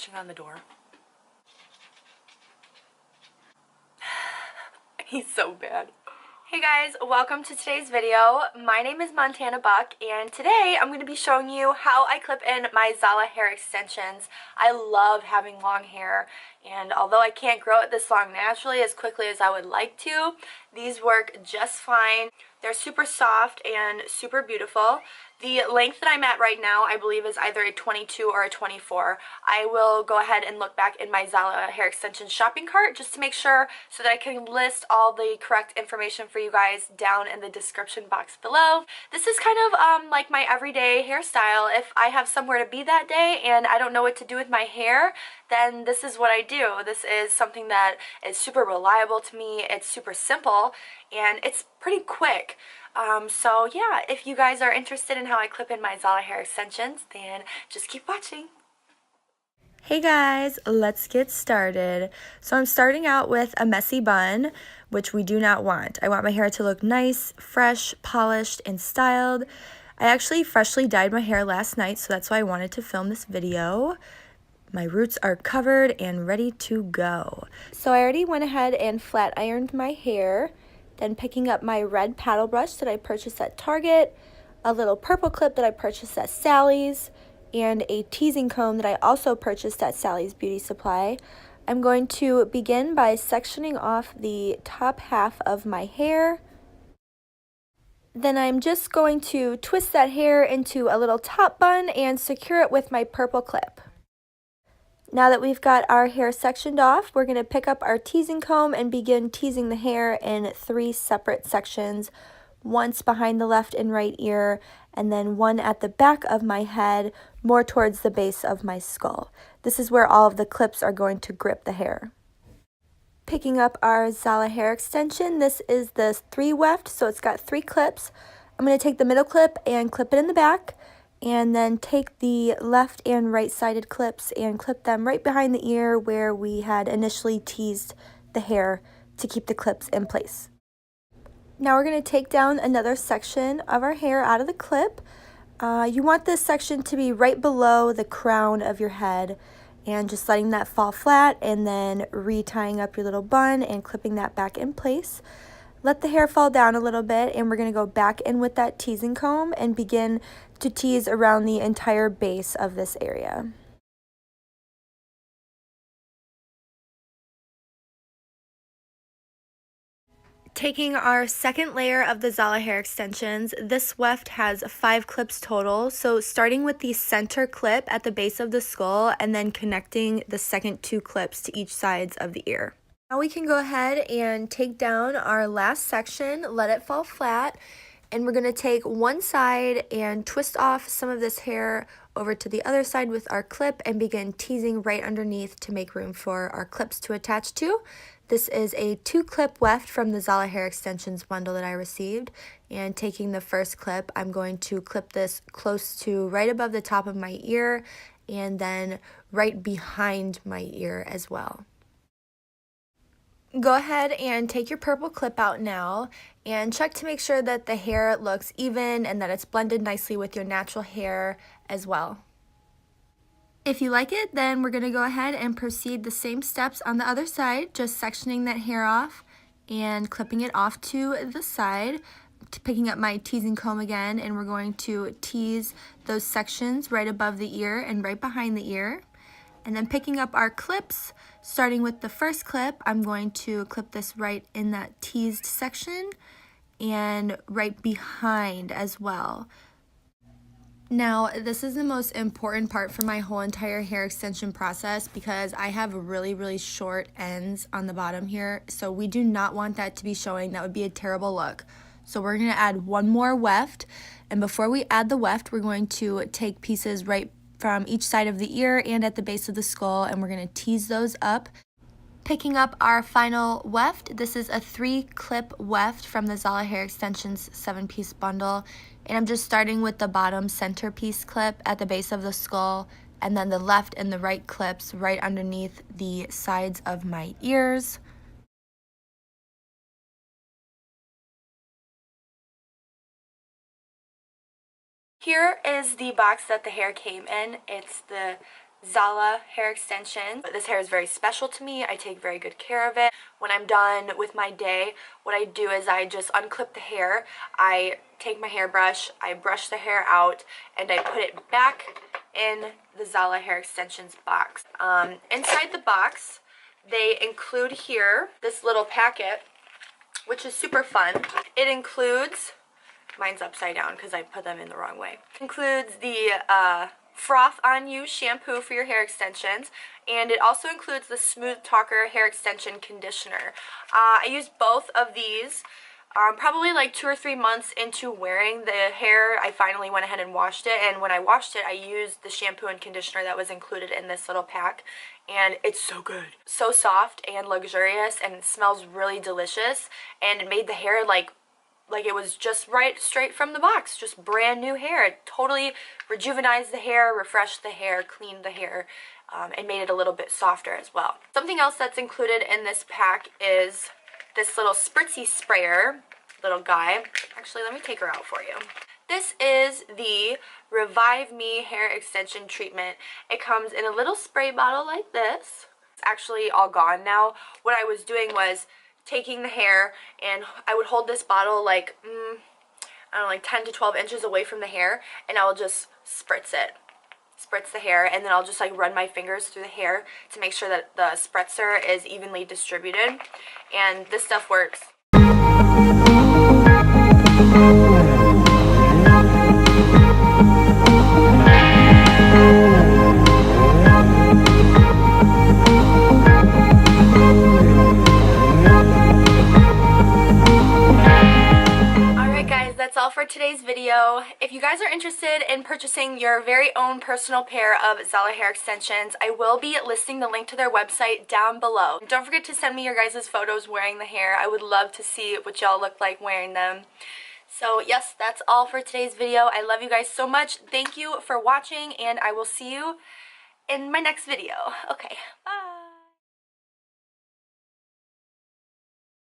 scratching on the door? He's so bad. Hey guys, welcome to today's video. My name is Montana Buck, and today I'm going to be showing you how I clip in my ZALA hair extensions. I love having long hair, and although I can't grow it this long naturally as quickly as I would like to, these work just fine. They're super soft and super beautiful. The length that I'm at right now, I believe, is either a 22 or a 24. I will go ahead and look back in my ZALA hair extension shopping cart just to make sure so that I can list all the correct information for you guys down in the description box below. This is kind of like my everyday hairstyle. If I have somewhere to be that day and I don't know what to do with my hair, then this is what I do. This is something that is super reliable to me. It's super simple and it's pretty quick. So yeah, if you guys are interested in how I clip in my ZALA hair extensions, then just keep watching. Hey guys, let's get started. So I'm starting out with a messy bun, which we do not want. I want my hair to look nice, fresh, polished, and styled. I actually freshly dyed my hair last night, so that's why I wanted to film this video. My roots are covered and ready to go. So I already went ahead and flat ironed my hair. Then picking up my red paddle brush that I purchased at Target, a little purple clip that I purchased at Sally's, and a teasing comb that I also purchased at Sally's Beauty Supply. I'm going to begin by sectioning off the top half of my hair. Then I'm just going to twist that hair into a little top bun and secure it with my purple clip. Now that we've got our hair sectioned off, we're going to pick up our teasing comb and begin teasing the hair in 3 separate sections. Once behind the left and right ear, and then one at the back of my head, more towards the base of my skull. This is where all of the clips are going to grip the hair. Picking up our ZALA hair extension, this is the 3 weft, so it's got 3 clips. I'm going to take the middle clip and clip it in the back, and then take the left and right sided clips and clip them right behind the ear where we had initially teased the hair to keep the clips in place. Now we're going to take down another section of our hair out of the clip. You want this section to be right below the crown of your head, and just letting that fall flat and then retying up your little bun and clipping that back in place. Let the hair fall down a little bit, and we're going to go back in with that teasing comb and begin to tease around the entire base of this area. Taking our second layer of the ZALA hair extensions, this weft has 5 clips total, so starting with the center clip at the base of the skull and then connecting the second 2 clips to each sides of the ear. Now we can go ahead and take down our last section, let it fall flat, and we're going to take one side and twist off some of this hair over to the other side with our clip and begin teasing right underneath to make room for our clips to attach to. This is a 2-clip weft from the ZALA hair extensions bundle that I received, and taking the first clip, I'm going to clip this close to right above the top of my ear and then right behind my ear as well. Go ahead and take your purple clip out now and check to make sure that the hair looks even and that it's blended nicely with your natural hair as well. If you like it, then we're going to go ahead and proceed the same steps on the other side, just sectioning that hair off and clipping it off to the side. Picking up my teasing comb again, and we're going to tease those sections right above the ear and right behind the ear. And then picking up our clips, starting with the first clip, I'm going to clip this right in that teased section and right behind as well. Now, this is the most important part for my whole entire hair extension process because I have really short ends on the bottom here, so we do not want that to be showing. That would be a terrible look. So we're going to add one more weft, and before we add the weft, we're going to take pieces right from each side of the ear and at the base of the skull, and we're going to tease those up. Picking up our final weft, this is a 3-clip weft from the ZALA hair extensions 7-piece bundle, and I'm just starting with the bottom centerpiece clip at the base of the skull, and then the left and the right clips right underneath the sides of my ears. Here is the box that the hair came in. It's the ZALA hair extensions. This hair is very special to me. I take very good care of it. When I'm done with my day, what I do is I just unclip the hair. I take my hairbrush, I brush the hair out, and I put it back in the ZALA hair extensions box. Inside the box, they include here this little packet, which is super fun. It includes, mine's upside down because I put them in the wrong way. It includes the Froth on You shampoo for your hair extensions, and it also includes the Smooth Talker hair extension conditioner. I used both of these probably like 2 or 3 months into wearing the hair. I finally went ahead and washed it, and when I washed it, I used the shampoo and conditioner that was included in this little pack, and it's so good. So soft and luxurious, and it smells really delicious, and it made the hair like it was just straight from the box, just brand new hair. It totally rejuvenized the hair, refreshed the hair, cleaned the hair, and made it a little bit softer as well. Something else that's included in this pack is this little spritzy sprayer, little guy. Actually, let me take her out for you. This is the Revive Me hair extension treatment. It comes in a little spray bottle like this. It's actually all gone now. What I was doing was taking the hair, and I would hold this bottle like, I don't know, like 10 to 12 inches away from the hair, and I will just spritz the hair, and then I'll just like run my fingers through the hair to make sure that the spritzer is evenly distributed, and this stuff works. That's all for today's video. If you guys are interested in purchasing your very own personal pair of ZALA hair extensions, I will be listing the link to their website down below. Don't forget to send me your guys' photos wearing the hair. I would love to see what y'all look like wearing them. So yes, that's all for today's video. I love you guys so much. Thank you for watching, and I will see you in my next video. Okay, bye!